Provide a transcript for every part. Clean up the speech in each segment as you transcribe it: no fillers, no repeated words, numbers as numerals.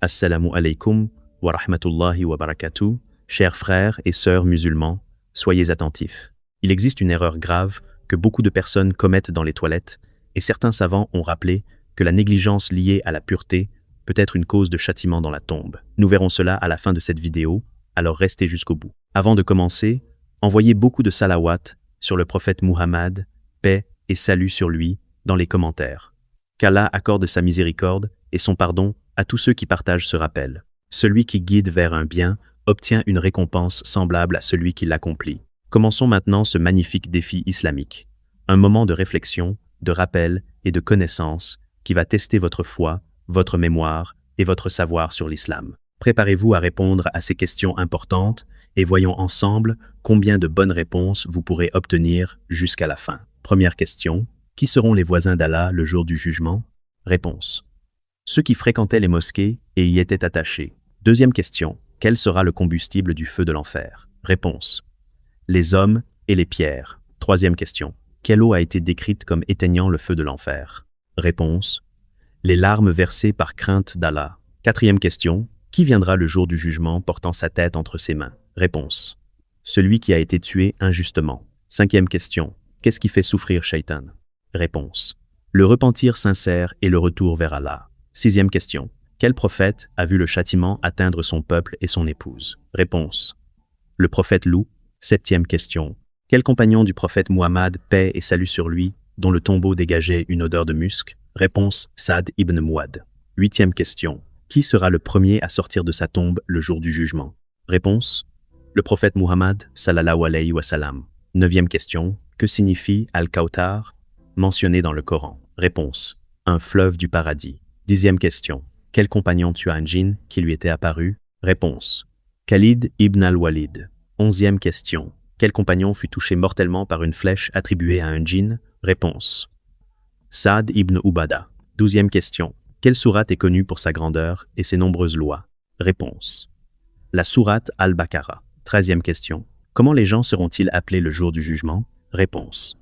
Assalamu alaikum wa rahmatullahi wa barakatuh, chers frères et sœurs musulmans, soyez attentifs. Il existe une erreur grave que beaucoup de personnes commettent dans les toilettes, et certains savants ont rappelé que la négligence liée à la pureté peut être une cause de châtiment dans la tombe. Nous verrons cela à la fin de cette vidéo, alors restez jusqu'au bout. Avant de commencer, envoyez beaucoup de salawat sur le prophète Muhammad, paix et salut sur lui, dans les commentaires. Qu'Allah accorde sa miséricorde et son pardon à tous ceux qui partagent ce rappel. Celui qui guide vers un bien obtient une récompense semblable à celui qui l'accomplit. Commençons maintenant ce magnifique défi islamique. Un moment de réflexion, de rappel et de connaissance qui va tester votre foi, votre mémoire et votre savoir sur l'islam. Préparez-vous à répondre à ces questions importantes et voyons ensemble combien de bonnes réponses vous pourrez obtenir jusqu'à la fin. Première question. Qui seront les voisins d'Allah le jour du jugement? Réponse. Ceux qui fréquentaient les mosquées et y étaient attachés. Deuxième question. Quel sera le combustible du feu de l'enfer? Réponse. Les hommes et les pierres. Troisième question. Quelle eau a été décrite comme éteignant le feu de l'enfer? Réponse. Les larmes versées par crainte d'Allah. Quatrième question. Qui viendra le jour du jugement portant sa tête entre ses mains? Réponse. Celui qui a été tué injustement. Cinquième question. Qu'est-ce qui fait souffrir Shaitan? Réponse. Le repentir sincère et le retour vers Allah. Sixième question. Quel prophète a vu le châtiment atteindre son peuple et son épouse? Réponse. Le prophète Loup. Septième question. Quel compagnon du prophète Muhammad, paix et salut sur lui, dont le tombeau dégageait une odeur de musc? Réponse. Saad ibn Muad. Huitième question. Qui sera le premier à sortir de sa tombe le jour du jugement? Réponse. Le prophète Muhammad, sallallahu alayhi wa sallam. Neuvième question. Que signifie Al-Kawthar, mentionné dans le Coran? Réponse. Un fleuve du paradis. Dixième question. Quel compagnon tua un djinn qui lui était apparu? Réponse. Khalid ibn al-Walid. Onzième question. Quel compagnon fut touché mortellement par une flèche attribuée à un djinn? Réponse. Saad ibn Ubada. Douzième question. Quelle sourate est connue pour sa grandeur et ses nombreuses lois? Réponse. La sourate Al-Baqarah. Treizième question. Comment les gens seront-ils appelés le jour du jugement? Réponse.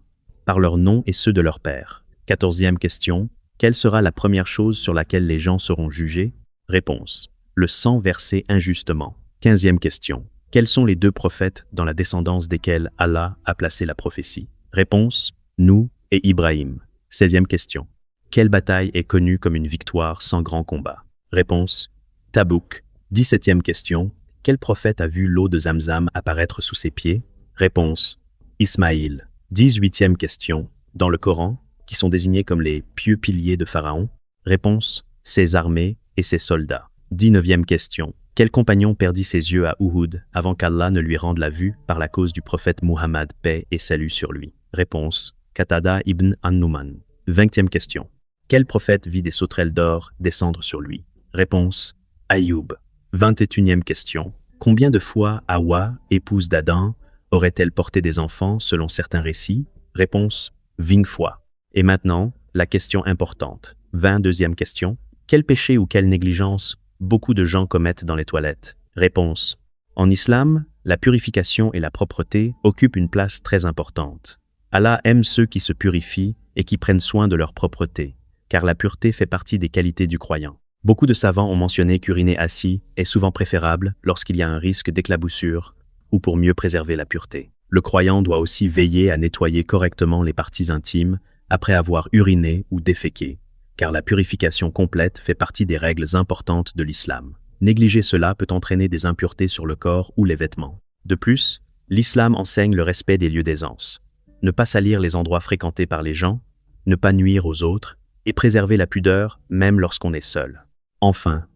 Par leurs noms et ceux de leurs pères. Quatorzième question. Quelle sera la première chose sur laquelle les gens seront jugés? Réponse. Le sang versé injustement. Quinzième question. Quels sont les deux prophètes dans la descendance desquels Allah a placé la prophétie? Réponse. Nous et Ibrahim. Seizième question. Quelle bataille est connue comme une victoire sans grand combat? Réponse. Tabouk. 17e question. Quel prophète a vu l'eau de Zamzam apparaître sous ses pieds? Réponse. Ismaïl. 18e question. Dans le Coran, qui sont désignés comme les pieux piliers de Pharaon? Réponse. Ses armées et ses soldats. 19e question. Quel compagnon perdit ses yeux à Uhud avant qu'Allah ne lui rende la vue par la cause du prophète Muhammad, paix et salut sur lui? Réponse. Qatada ibn an-Numan. 20e question. Quel prophète vit des sauterelles d'or descendre sur lui? Réponse. Ayoub. 21e question. Combien de fois Hawa, épouse d'Adam, aurait-elle porté des enfants selon certains récits? Réponse. 20 fois. Et maintenant, la question importante. 22e question. Quel péché ou quelle négligence beaucoup de gens commettent dans les toilettes? Réponse. En islam, la purification et la propreté occupent une place très importante. Allah aime ceux qui se purifient et qui prennent soin de leur propreté, car la pureté fait partie des qualités du croyant. Beaucoup de savants ont mentionné qu'uriner assis est souvent préférable lorsqu'il y a un risque d'éclaboussure ou pour mieux préserver la pureté. Le croyant doit aussi veiller à nettoyer correctement les parties intimes après avoir uriné ou déféqué, car la purification complète fait partie des règles importantes de l'islam. Négliger cela peut entraîner des impuretés sur le corps ou les vêtements. De plus, l'islam enseigne le respect des lieux d'aisance. Ne pas salir les endroits fréquentés par les gens, ne pas nuire aux autres, et préserver la pudeur même lorsqu'on est seul. Enfin,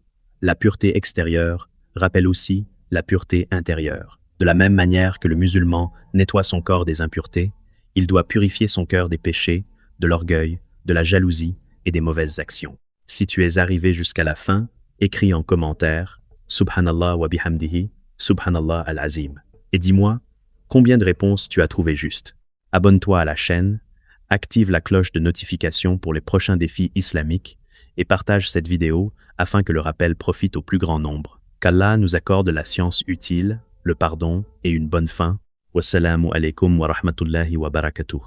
la pureté extérieure rappelle aussi la pureté intérieure. De la même manière que le musulman nettoie son corps des impuretés, il doit purifier son cœur des péchés, de l'orgueil, de la jalousie et des mauvaises actions. Si tu es arrivé jusqu'à la fin, écris en commentaire « Subhanallah wa bihamdihi, Subhanallah al-Azim » et dis-moi combien de réponses tu as trouvées justes. Abonne-toi à la chaîne, active la cloche de notification pour les prochains défis islamiques et partage cette vidéo afin que le rappel profite au plus grand nombre. Qu'Allah nous accorde la science utile, le pardon et une bonne fin. Wassalamu alaikum wa rahmatullahi wa barakatuh.